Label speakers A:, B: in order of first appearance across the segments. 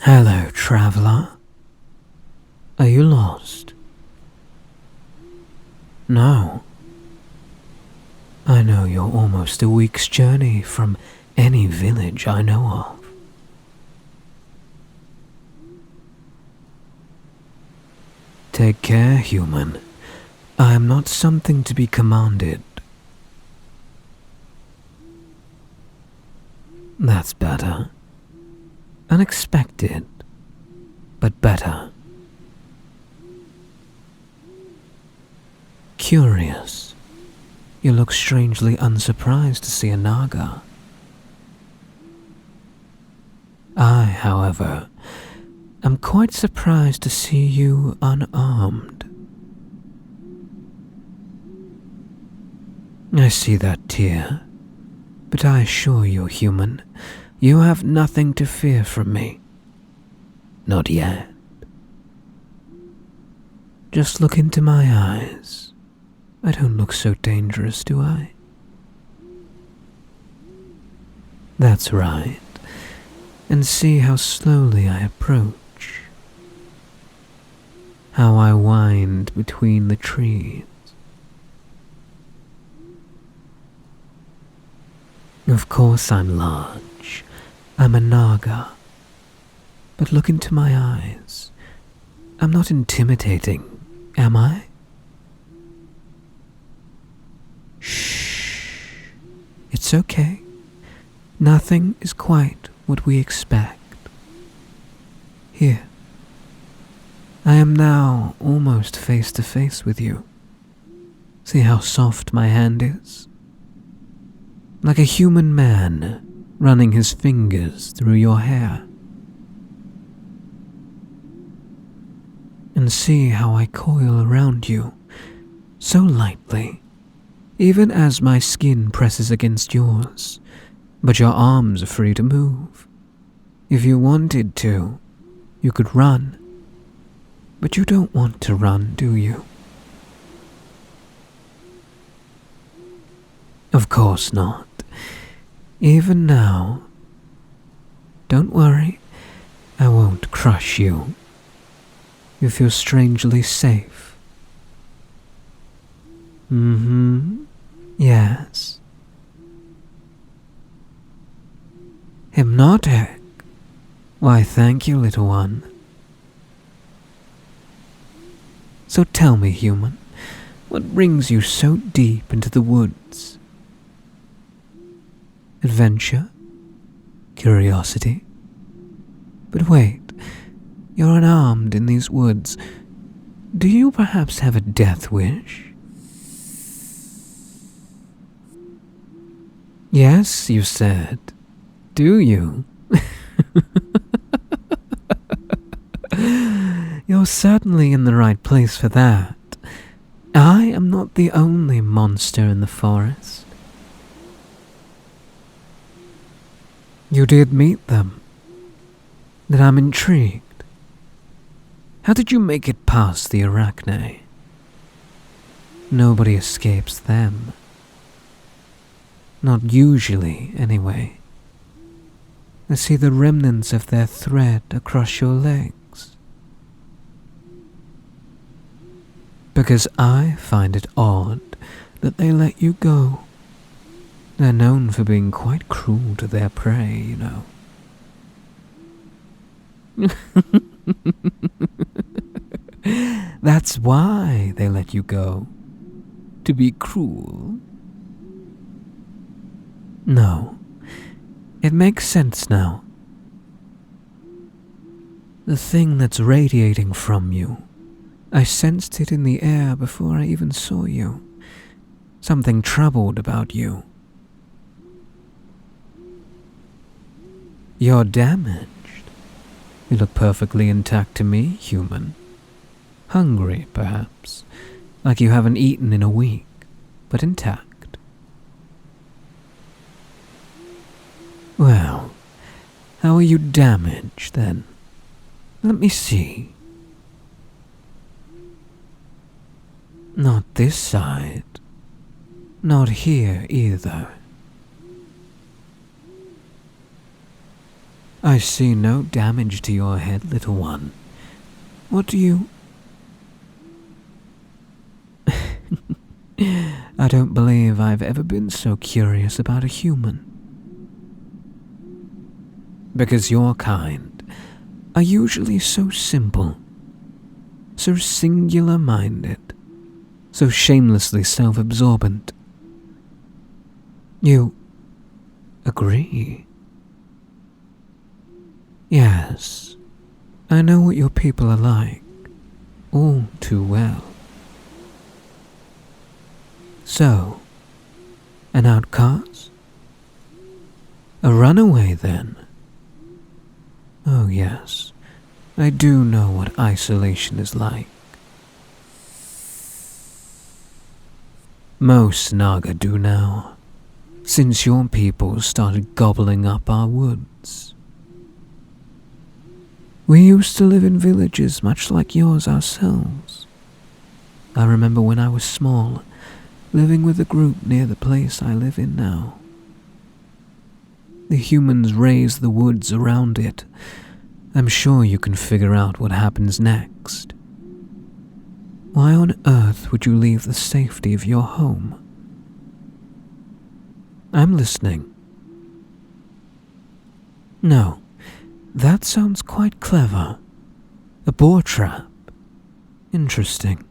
A: Hello, traveler. Are you lost? No. I know you're almost a week's journey from any village I know of. Take care, human. I am not something to be commanded. That's better. Unexpected, but better. Curious. You look strangely unsurprised to see a Naga. I, however, am quite surprised to see you unarmed. I see that tear, but I assure you, human, you have nothing to fear from me. Not yet. Just look into my eyes. I don't look so dangerous, do I? That's right. And see how slowly I approach. How I wind between the trees. Of course I'm large. I'm a Naga. But look into my eyes. I'm not intimidating, am I? Shh. It's okay. Nothing is quite what we expect. Here. I am now almost face to face with you. See how soft my hand is? Like a human man running his fingers through your hair. And see how I coil around you so lightly, even as my skin presses against yours, but your arms are free to move. If you wanted to, you could run, but you don't want to run, do you? Of course not. Even now. Don't worry, I won't crush you. You feel strangely safe. Yes. Hypnotic? Why, thank you, little one. So tell me, human, what brings you so deep into the woods? Adventure? Curiosity? But wait, you're unarmed in these woods. Do you perhaps have a death wish? Yes, you said. Do you? You're certainly in the right place for that. I am not the only monster in the forest. You did meet them. Then I'm intrigued. How did you make it past the Arachne? Nobody escapes them. Not usually, anyway. I see the remnants of their thread across your legs. Because I find it odd that they let you go. They're known for being quite cruel to their prey, you know. That's why they let you go. To be cruel. No, it makes sense now. The thing that's radiating from you, I sensed it in the air before I even saw you. Something troubled about you. You're damaged. You look perfectly intact to me, human. Hungry, perhaps, like you haven't eaten in a week, but intact. Well, how are you damaged, then? Let me see. Not this side. Not here, either. I see no damage to your head, little one. What do you... I don't believe I've ever been so curious about a human. Because your kind are usually so simple, so singular-minded, so shamelessly self-absorbent. You agree? Yes, I know what your people are like, all too well. So, an outcast? A runaway, then? Oh yes, I do know what isolation is like. Most Naga do now, since your people started gobbling up our woods. We used to live in villages much like yours ourselves. I remember when I was small, living with a group near the place I live in now. The humans raise the woods around it. I'm sure you can figure out what happens next. Why on earth would you leave the safety of your home? I'm listening. No, that sounds quite clever. A boar trap. Interesting.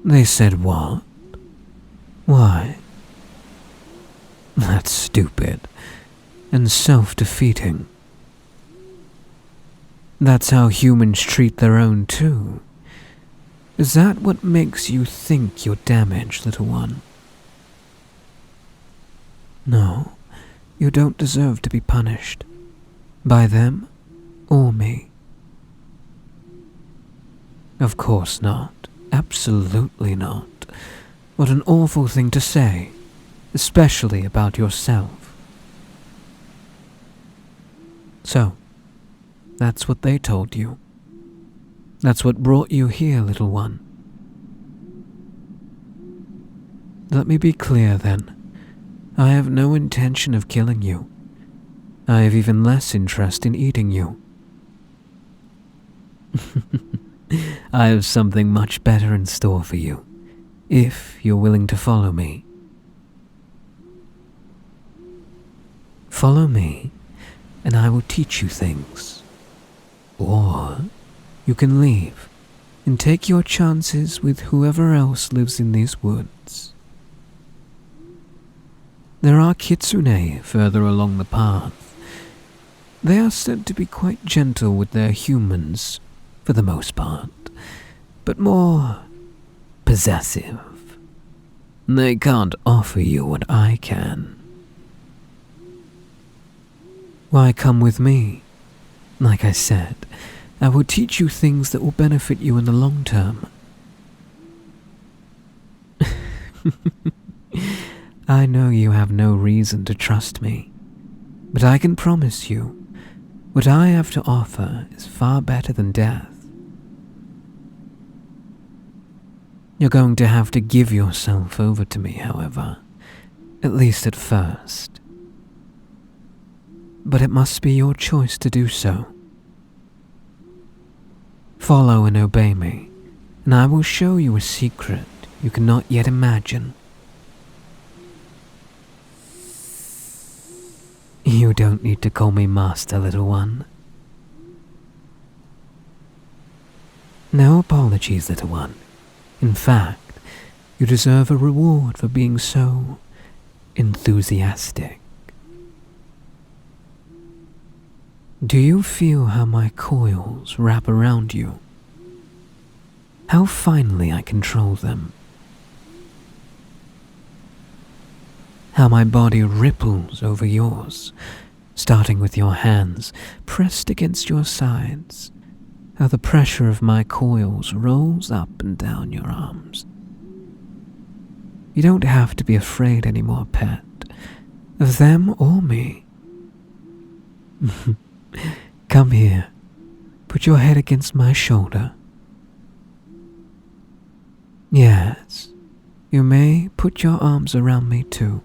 A: They said what? Why? That's stupid and self-defeating. That's how humans treat their own too. Is that what makes you think you're damaged, little one? No, you don't deserve to be punished. By them or me. Of course not. Absolutely not. What an awful thing to say, especially about yourself. So, that's what they told you. That's what brought you here, little one. Let me be clear then. I have no intention of killing you. I have even less interest in eating you. I have something much better in store for you, if you're willing to follow me. Follow me, and I will teach you things. Or you can leave and take your chances with whoever else lives in these woods. There are kitsune further along the path. They are said to be quite gentle with their humans, for the most part, but more possessive. They can't offer you what I can. Why come with me? Like I said, I will teach you things that will benefit you in the long term. I know you have no reason to trust me, but I can promise you, what I have to offer is far better than death. You're going to have to give yourself over to me, however, at least at first. But it must be your choice to do so. Follow and obey me, and I will show you a secret you cannot yet imagine. You don't need to call me master, little one. No apologies, little one. In fact, you deserve a reward for being so enthusiastic. Do you feel how my coils wrap around you? How finely I control them? How my body ripples over yours, starting with your hands pressed against your sides. How the pressure of my coils rolls up and down your arms. You don't have to be afraid anymore, pet, of them or me. Come here, put your head against my shoulder. Yes, you may put your arms around me too.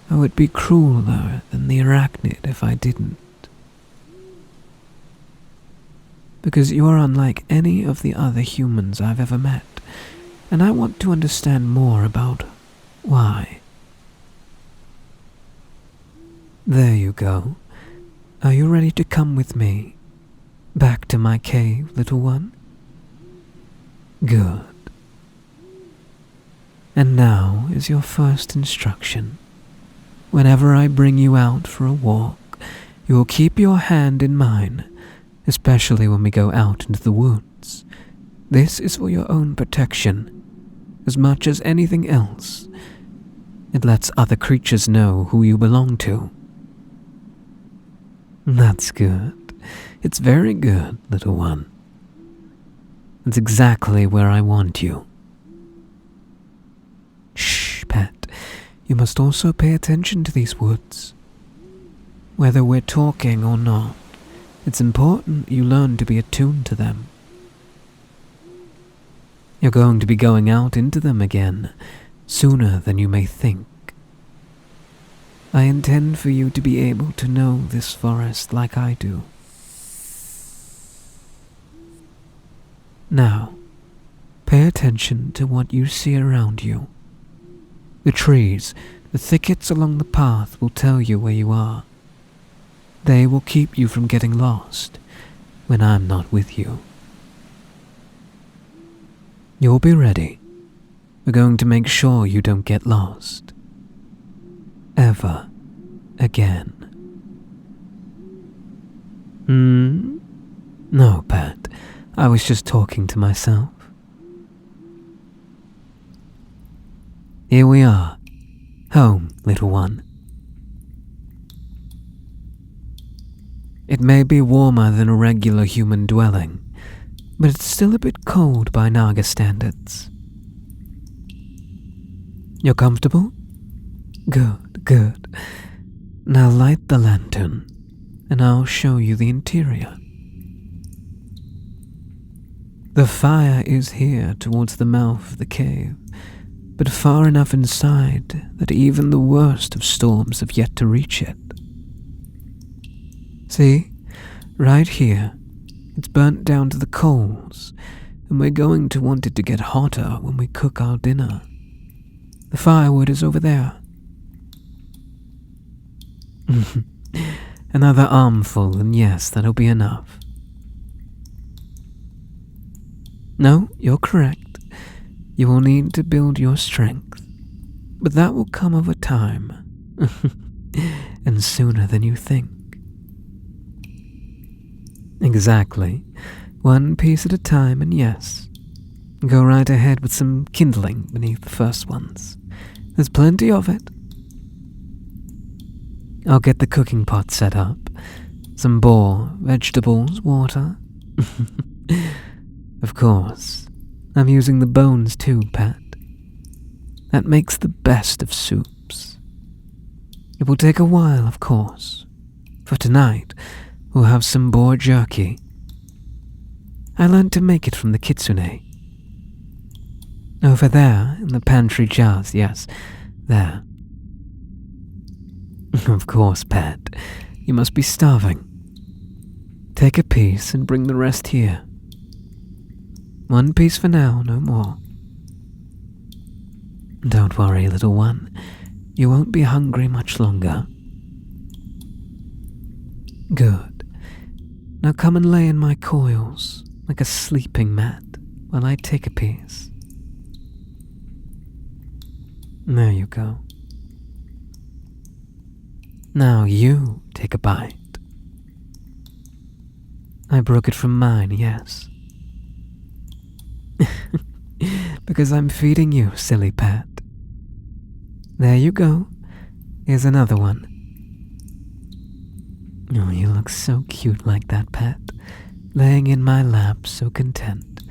A: I would be crueler than the arachnid if I didn't. Because you are unlike any of the other humans I've ever met, and I want to understand more about why. There you go. Are you ready to come with me? Back to my cave, little one? Good. And now is your first instruction. Whenever I bring you out for a walk, you will keep your hand in mine, especially when we go out into the woods. This is for your own protection, as much as anything else. It lets other creatures know who you belong to. That's good. It's very good, little one. It's exactly where I want you. Shh, pet. You must also pay attention to these woods. Whether we're talking or not, it's important you learn to be attuned to them. You're going to be going out into them again, sooner than you may think. I intend for you to be able to know this forest like I do. Now, pay attention to what you see around you. The trees, the thickets along the path will tell you where you are. They will keep you from getting lost when I'm not with you. You'll be ready. We're going to make sure you don't get lost. Ever again. No, Pat. I was just talking to myself. Here we are. Home, little one. It may be warmer than a regular human dwelling, but it's still a bit cold by Naga standards. You're comfortable? Good, good. Now light the lantern, and I'll show you the interior. The fire is here towards the mouth of the cave, but far enough inside that even the worst of storms have yet to reach it. See? Right here. It's burnt down to the coals, and we're going to want it to get hotter when we cook our dinner. The firewood is over there. Another armful, and yes, that'll be enough. No, you're correct. You will need to build your strength, but that will come over time, and sooner than you think. Exactly. One piece at a time, and yes, go right ahead with some kindling beneath the first ones. There's plenty of it. I'll get the cooking pot set up. Some boar, vegetables, water. Of course, I'm using the bones too, Pat. That makes the best of soups. It will take a while, of course. For tonight, we'll have some boar jerky. I learned to make it from the kitsune. Over there, in the pantry jars, yes, there. Of course, Pat. You must be starving. Take a piece and bring the rest here. One piece for now, no more. Don't worry, little one. You won't be hungry much longer. Good. Now come and lay in my coils, like a sleeping mat, while I take a piece. There you go. Now you take a bite. I broke it from mine, yes. Because I'm feeding you, silly Pat. There you go. Here's another one. Oh, you look so cute like that, Pat. Laying in my lap, so content.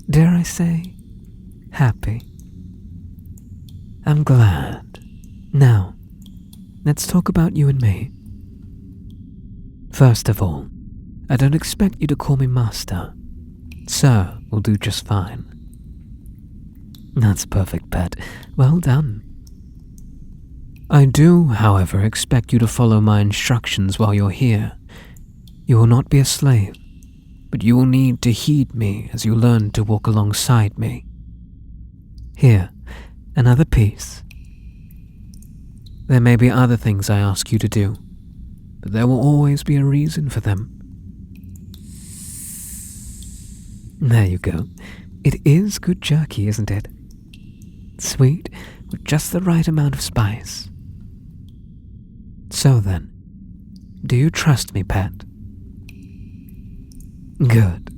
A: Dare I say, happy. I'm glad. Now, let's talk about you and me. First of all, I don't expect you to call me master. Sir will do just fine. That's perfect, Pat. Well done. I do, however, expect you to follow my instructions while you're here. You will not be a slave, but you will need to heed me as you learn to walk alongside me. Here, another piece. There may be other things I ask you to do, but there will always be a reason for them. There you go. It is good jerky, isn't it? Sweet, with just the right amount of spice. So then, do you trust me, pet? Good.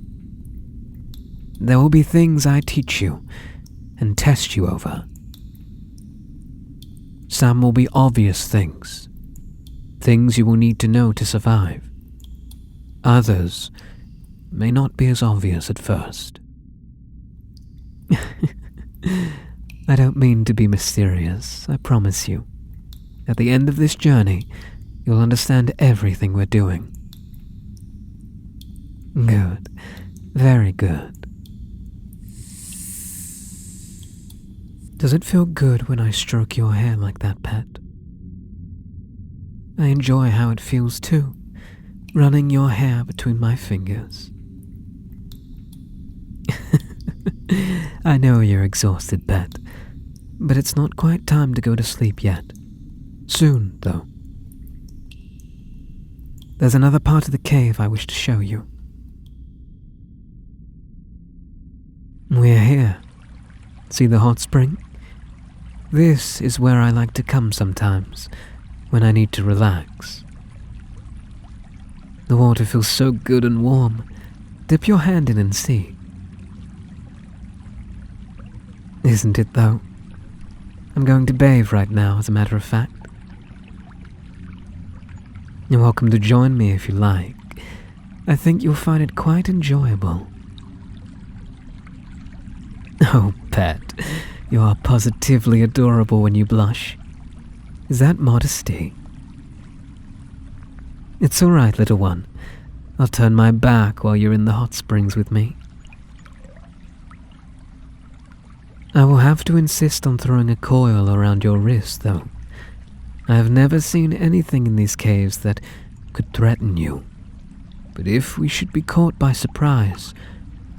A: There will be things I teach you and test you over. Some will be obvious things, things you will need to know to survive. Others may not be as obvious at first. I don't mean to be mysterious, I promise you. At the end of this journey, you'll understand everything we're doing. Good. Very good. Does it feel good when I stroke your hair like that, pet? I enjoy how it feels too, running your hair between my fingers. I know you're exhausted, pet, but it's not quite time to go to sleep yet. Soon, though. There's another part of the cave I wish to show you. We're here. See the hot spring? This is where I like to come sometimes, when I need to relax. The water feels so good and warm. Dip your hand in and see. Isn't it, though? I'm going to bathe right now, as a matter of fact. You're welcome to join me if you like. I think you'll find it quite enjoyable. Oh, pet, you are positively adorable when you blush. Is that modesty? It's all right, little one. I'll turn my back while you're in the hot springs with me. I will have to insist on throwing a coil around your wrist, though. I have never seen anything in these caves that could threaten you. But if we should be caught by surprise,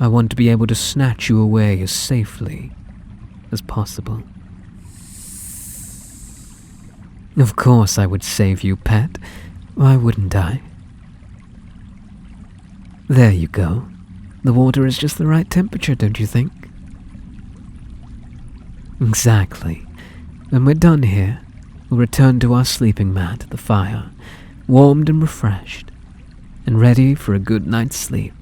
A: I want to be able to snatch you away as safely as possible. Of course I would save you, pet. Why wouldn't I? There you go. The water is just the right temperature, don't you think? Exactly. When we're done here, we'll return to our sleeping mat at the fire, warmed and refreshed, and ready for a good night's sleep.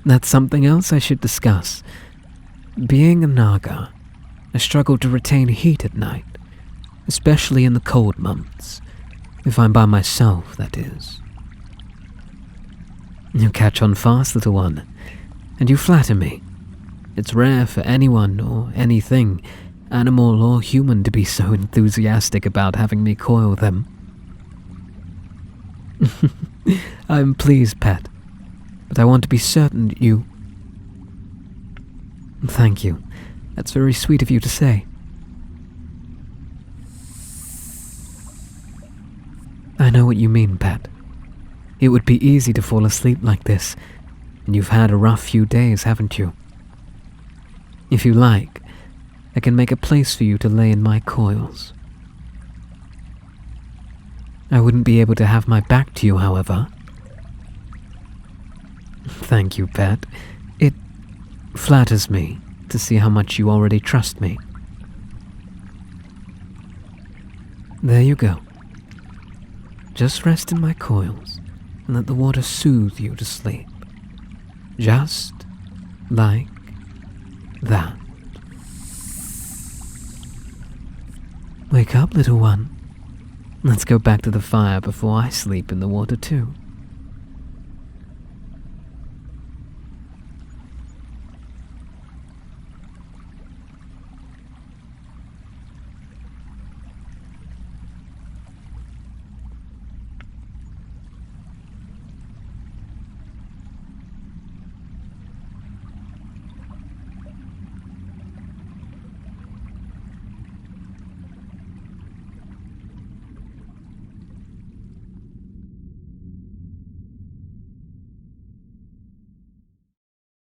A: That's something else I should discuss. Being a Naga, I struggle to retain heat at night, especially in the cold months, if I'm by myself, that is. You catch on fast, little one, and you flatter me. It's rare for anyone or anything, animal or human, to be so enthusiastic about having me coil them. I'm pleased, pet, but I want to be certain that you... Thank you. That's very sweet of you to say. I know what you mean, pet. It would be easy to fall asleep like this, and you've had a rough few days, haven't you? If you like, I can make a place for you to lay in my coils. I wouldn't be able to have my back to you, however. Thank you, pet. It flatters me to see how much you already trust me. There you go. Just rest in my coils and let the water soothe you to sleep. Just like that. Wake up, little one. Let's go back to the fire before I sleep in the water too.